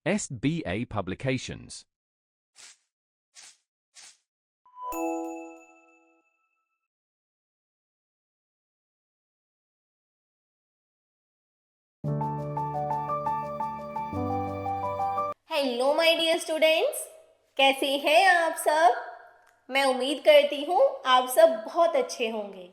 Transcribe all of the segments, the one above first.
SBA Publications. Hello my dear students, कैसे हैं आप सब। मैं उम्मीद करती हूँ आप सब बहुत अच्छे होंगे।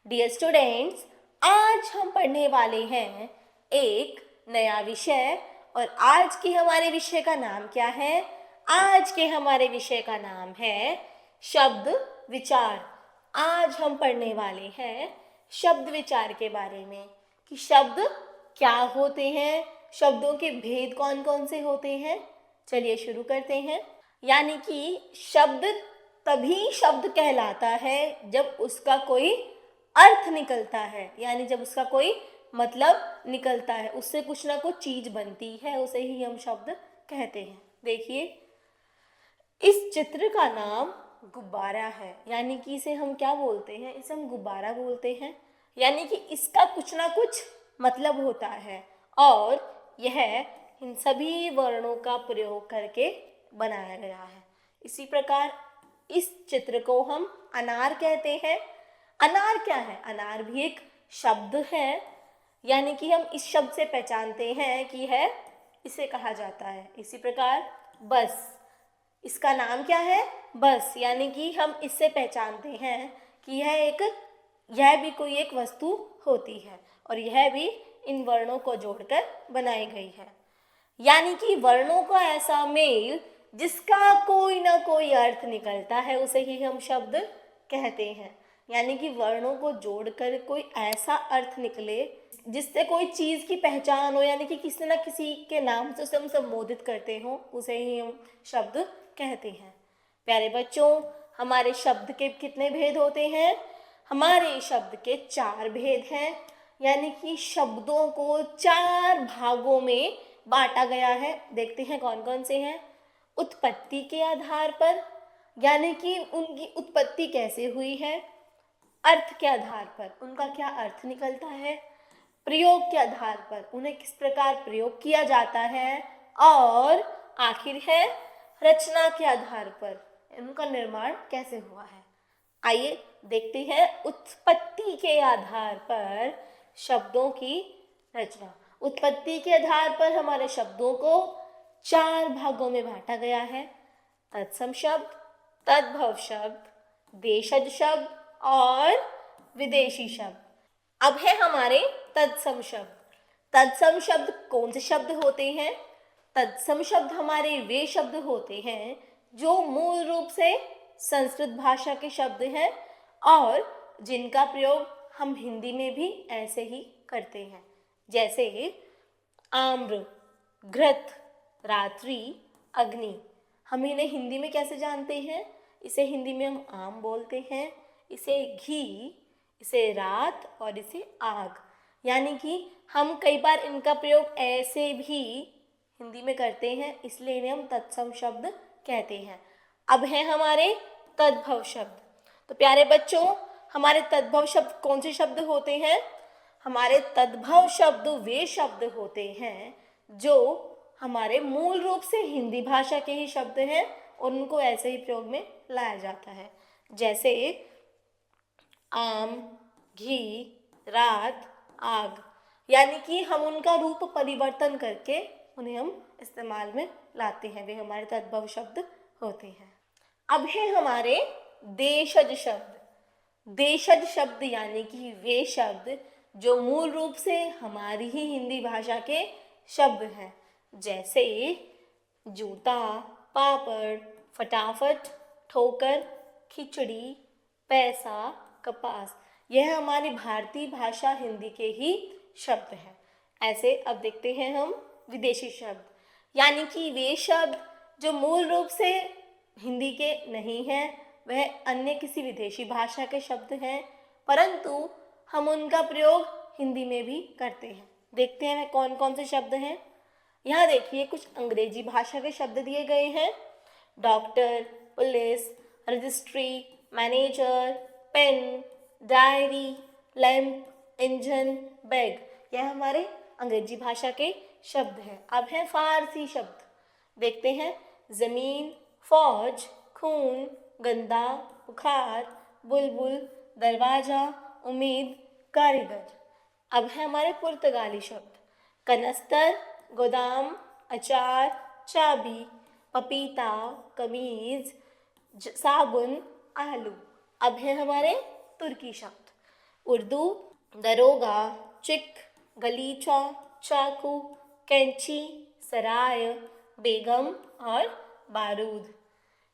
डियर स्टूडेंट्स, आज हम पढ़ने वाले हैं एक नया विषय। और आज के हमारे विषय का नाम क्या है? आज के हमारे विषय का नाम है शब्द विचार। आज हम पढ़ने वाले हैं शब्द विचार के बारे में कि शब्द क्या होते हैं, शब्दों के भेद कौन कौन से होते हैं। चलिए शुरू करते हैं। यानी कि शब्द तभी शब्द कहलाता है जब उसका कोई अर्थ निकलता है, यानी जब उसका कोई मतलब निकलता है, उससे कुछ ना कुछ चीज बनती है, उसे ही हम शब्द कहते हैं। देखिए, इस चित्र का नाम गुब्बारा है, यानी कि इसे हम क्या बोलते हैं? इसे हम गुब्बारा बोलते हैं। यानी कि इसका कुछ ना कुछ मतलब होता है और यह इन सभी वर्णों का प्रयोग करके बनाया गया है। इसी प्रकार इस चित्र को हम अनार कहते हैं। अनार क्या है? अनार भी एक शब्द है, यानी कि हम इस शब्द से पहचानते हैं कि है इसे कहा जाता है। इसी प्रकार बस, इसका नाम क्या है? बस, यानी कि हम इससे पहचानते हैं कि यह भी कोई एक वस्तु होती है और यह भी इन वर्णों को जोड़कर बनाई गई है। यानी कि वर्णों का ऐसा मेल जिसका कोई ना कोई अर्थ निकलता है, उसे ही हम शब्द कहते हैं। यानी कि वर्णों को जोड़कर कोई ऐसा अर्थ निकले जिससे कोई चीज की पहचान हो, यानी कि किसी न किसी के नाम से उसे हम संबोधित करते हो, उसे ही हम शब्द कहते हैं। प्यारे बच्चों, हमारे शब्द के कितने भेद होते हैं? हमारे शब्द के 4 भेद हैं। यानी कि शब्दों को 4 भागों में बांटा गया है। देखते हैं कौन कौन से हैं। उत्पत्ति के आधार पर, यानी कि उनकी उत्पत्ति कैसे हुई है। अर्थ के आधार पर, उनका क्या अर्थ निकलता है। प्रयोग के आधार पर, उन्हें किस प्रकार प्रयोग किया जाता है। और आखिर है रचना के आधार पर, उनका निर्माण कैसे हुआ है। आइए देखते हैं उत्पत्ति के आधार पर शब्दों की रचना। उत्पत्ति के आधार पर हमारे शब्दों को 4 भागों में बांटा गया है। तत्सम शब्द, तद्भव शब्द, देशज शब्द और विदेशी शब्द। अब है हमारे तत्सम शब्द। तत्सम शब्द कौन से शब्द होते हैं? तत्सम शब्द हमारे वे शब्द होते हैं जो मूल रूप से संस्कृत भाषा के शब्द हैं और जिनका प्रयोग हम हिंदी में भी ऐसे ही करते हैं। जैसे आम्र, घृत, रात्रि, अग्नि। हम इन्हें हिंदी में कैसे जानते हैं? इसे हिंदी में हम आम बोलते हैं, इसे घी, इसे रात और इसे आग। यानी कि हम कई बार इनका प्रयोग ऐसे भी हिंदी में करते हैं, इसलिए इन्हें हम तत्सम शब्द कहते हैं। अब है हमारे तद्भव शब्द। तो प्यारे बच्चों, हमारे तद्भव शब्द कौन से शब्द होते हैं? हमारे तद्भव शब्द वे शब्द होते हैं जो हमारे मूल रूप से हिंदी भाषा के ही शब्द हैं और उनको ऐसे ही प्रयोग में लाया जाता है। जैसे आम, घी, रात, आग। यानी कि हम उनका रूप परिवर्तन करके उन्हें हम इस्तेमाल में लाते हैं, वे हमारे तद्भव शब्द होते हैं। अब है हमारे देशज शब्द। देशज शब्द यानी कि वे शब्द जो मूल रूप से हमारी ही हिंदी भाषा के शब्द हैं। जैसे जूता, पापड़, फटाफट, ठोकर, खिचड़ी, पैसा, कपास। यह हमारी भारतीय भाषा हिंदी के ही शब्द हैं। ऐसे अब देखते हैं हम विदेशी शब्द, यानी कि वे शब्द जो मूल रूप से हिंदी के नहीं हैं, वह अन्य किसी विदेशी भाषा के शब्द हैं, परंतु हम उनका प्रयोग हिंदी में भी करते हैं। देखते हैं कौन कौन से शब्द हैं। यहाँ देखिए कुछ अंग्रेजी भाषा के शब्द दिए गए हैं। Doctor, police, registry, manager, pen, diary, lamp, engine, bag. यह हमारे अंग्रेजी भाषा के शब्द हैं। अब है फारसी शब्द। देखते हैं, जमीन, फौज, खून, गंदा, बुखार, बुलबुल, दरवाजा, उम्मीद, कारीगर। अब है हमारे पुर्तगाली शब्द, कनस्तर, गोदाम, अचार, चाबी, पपीता, कमीज, साबुन, आलू। अब है हमारे तुर्की शब्द, उर्दू, दरोगा, चिक, गलीचा, चाकू, कैंची, सराय, बेगम और बारूद।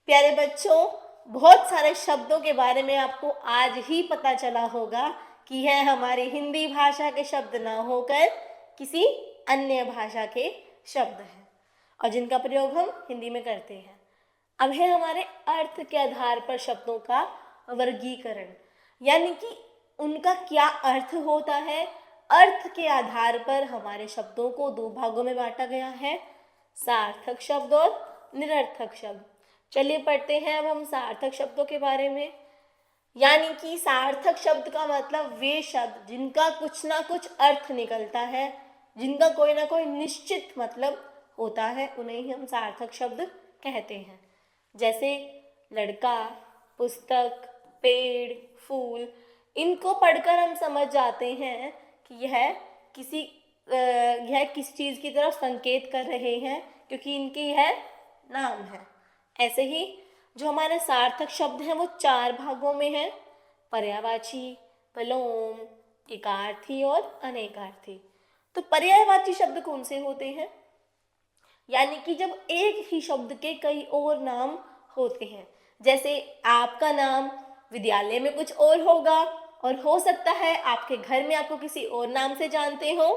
प्यारे बच्चों, बहुत सारे शब्दों के बारे में आपको आज ही पता चला होगा कि यह हमारी हिंदी भाषा के शब्द ना होकर किसी अन्य भाषा के शब्द हैं और जिनका प्रयोग हम हिंदी में करते हैं। अब है हमारे अर्थ के आधार पर शब्दों का वर्गीकरण, यानी कि उनका क्या अर्थ होता है। अर्थ के आधार पर हमारे शब्दों को दो भागों में बांटा गया है, सार्थक शब्द और निरर्थक शब्द। चलिए पढ़ते हैं अब हम सार्थक शब्दों के बारे में। यानी कि सार्थक शब्द का मतलब वे शब्द जिनका कुछ ना कुछ अर्थ निकलता है, जिनका कोई ना कोई निश्चित मतलब होता है, उन्हें ही हम सार्थक शब्द कहते हैं। जैसे लड़का, पुस्तक, पेड़, फूल, इनको पढ़कर हम समझ जाते हैं कि यह किस चीज़ की तरफ संकेत कर रहे हैं, क्योंकि इनके यह नाम है। ऐसे ही जो हमारे सार्थक शब्द हैं वो चार भागों में हैं, पर्यायवाची, विलोम, एकार्थी और अनेकार्थी। तो पर्यायवाची शब्द कौन से होते हैं? यानी कि जब एक ही शब्द के कई और नाम होते हैं। जैसे आपका नाम विद्यालय में कुछ और होगा और हो सकता है आपके घर में आपको किसी और नाम से जानते हो,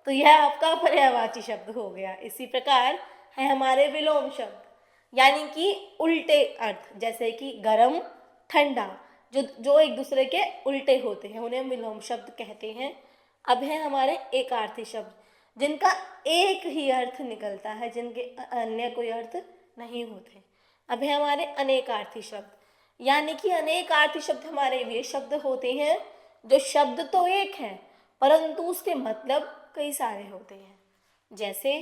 तो यह आपका पर्यायवाची शब्द हो गया। इसी प्रकार है हमारे विलोम शब्द, यानी कि उल्टे अर्थ, जैसे कि गर्म, ठंडा, जो एक दूसरे के उल्टे होते हैं, उन्हें हम विलोम शब्द कहते हैं। अब है हमारे एकार्थी शब्द, जिनका एक ही अर्थ निकलता है, जिनके अन्य कोई अर्थ नहीं होते। अब है हमारे अनेकार्थी शब्द, यानी कि अनेकार्थी शब्द हमारे वे शब्द होते हैं जो शब्द तो एक है परंतु उसके मतलब कई सारे होते हैं। जैसे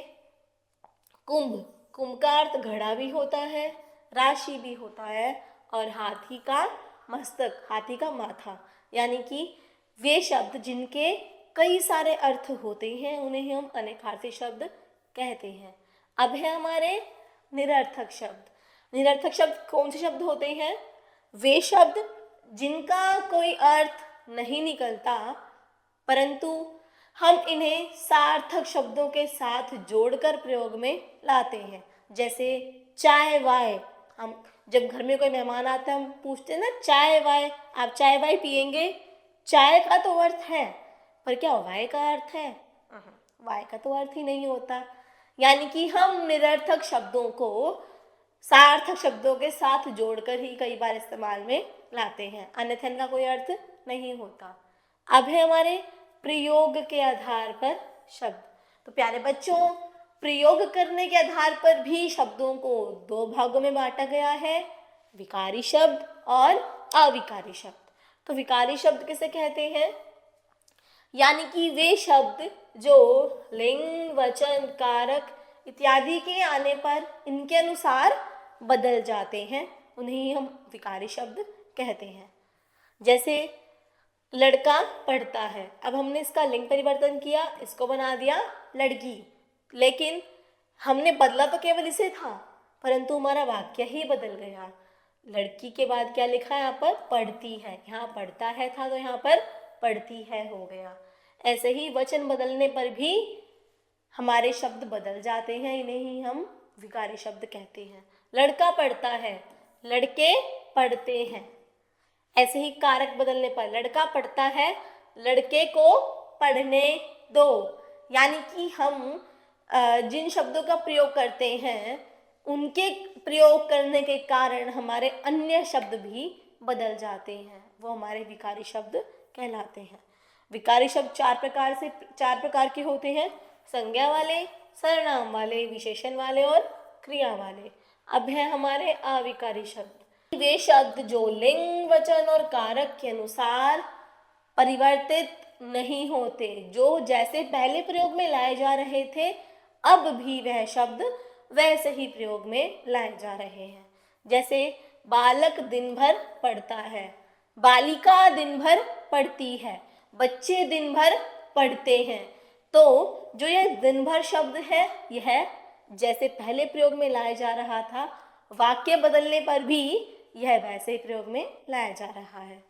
कुंभ, कुंभ का अर्थ घड़ा भी होता है, राशि भी होता है और हाथी का मस्तक, हाथी का माथा। यानी कि वे शब्द जिनके कई सारे अर्थ होते हैं उन्हें हम अनेकार्थी शब्द कहते हैं। अब है हमारे निरर्थक शब्द। निरर्थक शब्द कौन से शब्द होते हैं? वे शब्द जिनका कोई अर्थ नहीं निकलता परंतु हम इन्हें सार्थक शब्दों के साथ जोड़कर प्रयोग में लाते हैं। जैसे चाय वाय, हम जब घर में कोई मेहमान आता है हम पूछते हैं ना, चाय वाय, आप चाय वाय पियेंगे? चाय का तो अर्थ है पर क्या वाय का अर्थ है? वाय का तो अर्थ ही नहीं होता। यानी कि हम निरर्थक शब्दों को सार्थक शब्दों के साथ जोड़कर ही कई बार इस्तेमाल में लाते हैं, अन्यथा इनका कोई अर्थ नहीं होता। अब है हमारे प्रयोग के आधार पर शब्द। तो प्यारे बच्चों, प्रयोग करने के आधार पर भी शब्दों को दो भागों में बांटा गया है, विकारी शब्द और अविकारी शब्द। तो विकारी शब्द किसे कहते हैं? यानी कि वे शब्द जो लिंग, वचन, कारक इत्यादि के आने पर इनके अनुसार बदल जाते हैं, उन्हें हम विकारी शब्द कहते हैं। जैसे लड़का पढ़ता है, अब हमने इसका लिंग परिवर्तन किया, इसको बना दिया लड़की, लेकिन हमने बदला तो केवल इसे था परंतु हमारा वाक्य ही बदल गया। लड़की के बाद क्या लिखा है यहाँ पर? पढ़ती है, यहाँ पढ़ता है था तो यहाँ पर पढ़ती है हो गया। ऐसे ही वचन बदलने पर भी हमारे शब्द बदल जाते हैं, इन्हें ही हम विकारी शब्द कहते हैं। लड़का पढ़ता है, लड़के पढ़ते हैं। ऐसे ही कारक बदलने पर लड़का पढ़ता है, लड़के को पढ़ने दो। यानी कि हम जिन शब्दों का प्रयोग करते हैं उनके प्रयोग करने के कारण हमारे अन्य शब्द भी बदल जाते हैं, वो हमारे विकारी शब्द कहलाते हैं। विकारी शब्द चार प्रकार के होते हैं, संज्ञा वाले, सर्वनाम वाले, विशेषण वाले और क्रिया वाले। अब है हमारे अविकारी शब्द। वे शब्द जो लिंग, वचन और कारक के अनुसार परिवर्तित नहीं होते, जो जैसे पहले प्रयोग में लाए जा रहे थे अब भी वह शब्द वैसे ही प्रयोग में लाए जा रहे हैं। जैसे बालक दिन भर पढ़ता है, बालिका दिन भर पढ़ती है, बच्चे दिन भर पढ़ते हैं। तो जो यह दिन भर शब्द है, यह जैसे पहले प्रयोग में लाया जा रहा था, वाक्य बदलने पर भी यह वैसे ही प्रयोग में लाया जा रहा है।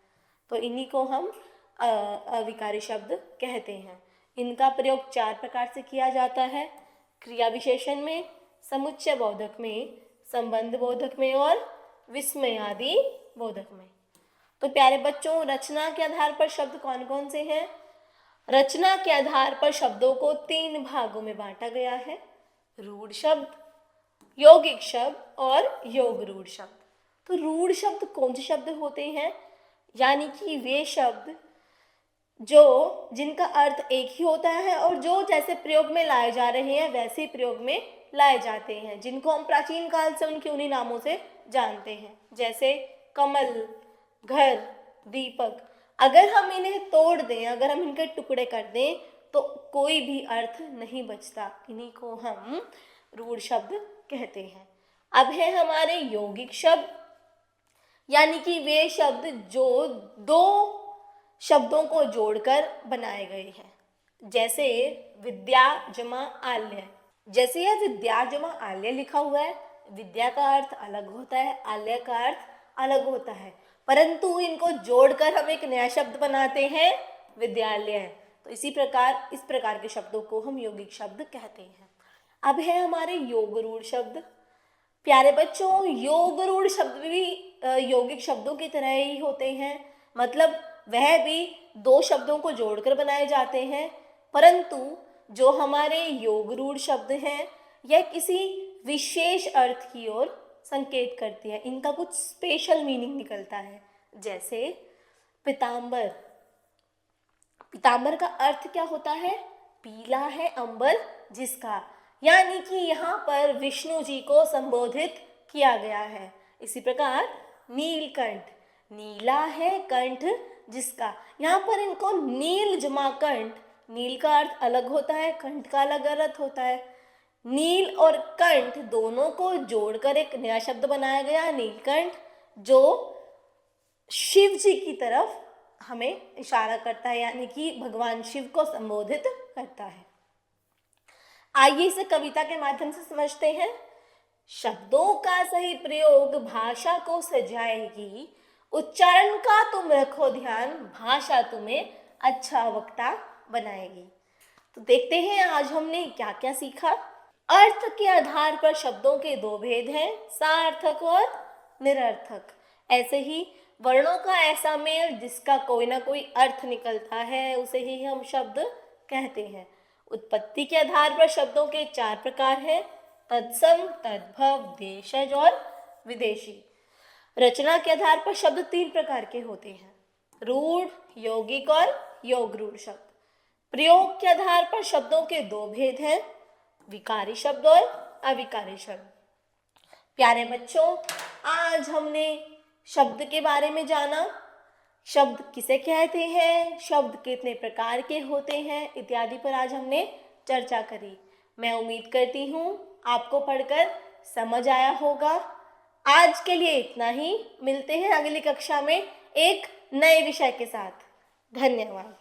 तो इन्हीं को हम अविकारी शब्द कहते हैं। इनका प्रयोग 4 प्रकार से किया जाता है: क्रिया विशेषण में, समुच्चय बोधक में, संबंध बोधक में और विस्मयादि बोधक में। तो प्यारे बच्चों, रचना के आधार पर शब्द कौन कौन से हैं? रचना के आधार पर शब्दों को 3 भागों में बांटा गया है: रूढ़ शब्द, यौगिक शब्द और योग रूढ़ शब्द। तो रूढ़ शब्द कौन से शब्द होते हैं? यानी कि वे शब्द जो जिनका अर्थ एक ही होता है और जो जैसे प्रयोग में लाए जा रहे हैं वैसे ही प्रयोग में लाए जाते हैं, जिनको हम प्राचीन काल से उनके उन्हीं नामों से जानते हैं। जैसे कमल, घर, दीपक। अगर हम इन्हें तोड़ दें, अगर हम इनके टुकड़े कर दें तो कोई भी अर्थ नहीं बचता। इन्हीं को हम रूढ़ शब्द कहते हैं। अब है हमारे यौगिक शब्द, यानी कि वे शब्द जो 2 शब्दों को जोड़कर बनाए गए हैं। जैसे विद्या जमा आल्य। जैसे यह विद्या जमा आल्य लिखा हुआ है, विद्या का अर्थ अलग होता है, आल्य का अर्थ अलग होता है, परंतु इनको जोड़कर हम एक नया शब्द बनाते हैं, विद्यालय। तो इस प्रकार के शब्दों को हम यौगिक शब्द कहते हैं। अब है हमारे योग रूढ़ शब्द। प्यारे बच्चों, योग रूढ़ शब्द भी यौगिक शब्दों की तरह ही होते हैं, मतलब वह भी 2 शब्दों को जोड़कर बनाए जाते हैं, परंतु जो हमारे योग रूढ़ शब्द हैं यह किसी विशेष अर्थ की ओर संकेत करते हैं। इनका कुछ स्पेशल मीनिंग निकलता है। जैसे पीतांबर। पीतांबर का अर्थ क्या होता है? पीला है अंबर जिसका, यानी कि यहाँ पर विष्णु जी को संबोधित किया गया है। इसी प्रकार नीलकंठ, नीला है कंठ जिसका, यहाँ पर इनको नील जमा कंठ, नील का अर्थ अलग होता है, कंठ का अलग अर्थ होता है। नील और कंठ दोनों को जोड़कर एक नया शब्द बनाया गया, नीलकंठ, जो शिव जी की तरफ हमें इशारा करता है, यानी कि भगवान शिव को संबोधित करता है। आइए इसे कविता के माध्यम से समझते हैं। शब्दों का सही प्रयोग भाषा को सजाएगी, उच्चारण का तुम रखो ध्यान, भाषा तुम्हें अच्छा वक्ता बनाएगी। तो देखते हैं आज हमने क्या क्या सीखा। अर्थ के आधार पर शब्दों के 2 भेद हैं, सार्थक और निरर्थक। ऐसे ही वर्णों का ऐसा मेल जिसका कोई ना कोई अर्थ निकलता है, उसे ही हम शब्द कहते हैं। उत्पत्ति के आधार पर शब्दों के 4 प्रकार हैं: तत्सम, तद्भव, देशज और विदेशी। रचना के आधार पर शब्द 3 प्रकार के होते हैं: रूढ़, यौगिक और योग रूढ़ शब्द। प्रयोग के आधार पर शब्दों के 2 भेद हैं, विकारी शब्द और अविकारी शब्द। प्यारे बच्चों, आज हमने शब्द के बारे में जाना, शब्द किसे कहते हैं, शब्द कितने प्रकार के होते हैं इत्यादि पर आज हमने चर्चा करी। मैं उम्मीद करती हूँ आपको पढ़कर समझ आया होगा। आज के लिए इतना ही, मिलते हैं अगली कक्षा में एक नए विषय के साथ। धन्यवाद।